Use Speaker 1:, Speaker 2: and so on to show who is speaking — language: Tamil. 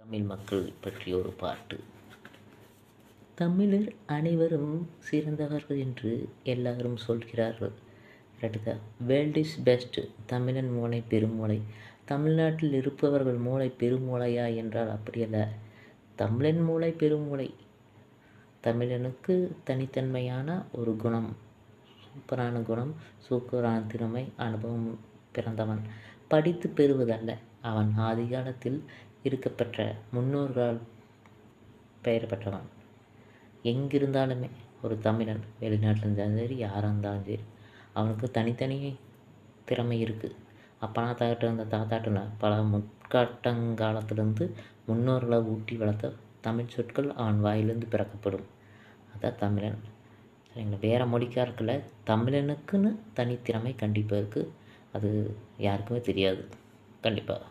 Speaker 1: தமிழ் மக்கள் பற்றிய ஒரு பாட்டு. தமிழர் அனைவரும் சிறந்தவர்கள் என்று எல்லாரும் சொல்கிறார்கள். அடுத்த வேர்ல்ட் இஸ் பெஸ்ட். தமிழன் மூளை பெருமூளை. தமிழ்நாட்டில் இருப்பவர்கள் மூளை பெருமூளையா என்றால் அப்படியல்ல. தமிழன் மூளை பெருமூளை. தமிழனுக்கு தனித்தன்மையான ஒரு குணம், சூப்பரான குணம், சூப்பரான திறமை, அனுபவம் பிறந்தவன். படித்து பெறுவதல்ல, அவன் ஆதிகாலத்தில் இருக்கப்பெற்ற முன்னோர்களால் பெயர் பெற்றவன். எங்கிருந்தாலுமே ஒரு தமிழன், வெளிநாட்டில் இருந்தாலும் சரி, யாராக இருந்தாலும் சரி, அவனுக்கு தனித்தனி திறமை இருக்குது. அப்பனா தாக்கிட்ட இருந்த தாத்தாட்டில் பல முற்காட்டங்காலத்திலேருந்து முன்னோர்களை ஊட்டி வளர்த்த தமிழ் சொற்கள் அவன் வாயிலிருந்து பிறக்கப்படும். அதான் தமிழன். சரிங்களா? வேறு மொழிக்காரர்களை தமிழனுக்குன்னு தனித்திறமை கண்டிப்பாக இருக்குது. அது யாருக்குமே தெரியாது. கண்டிப்பாக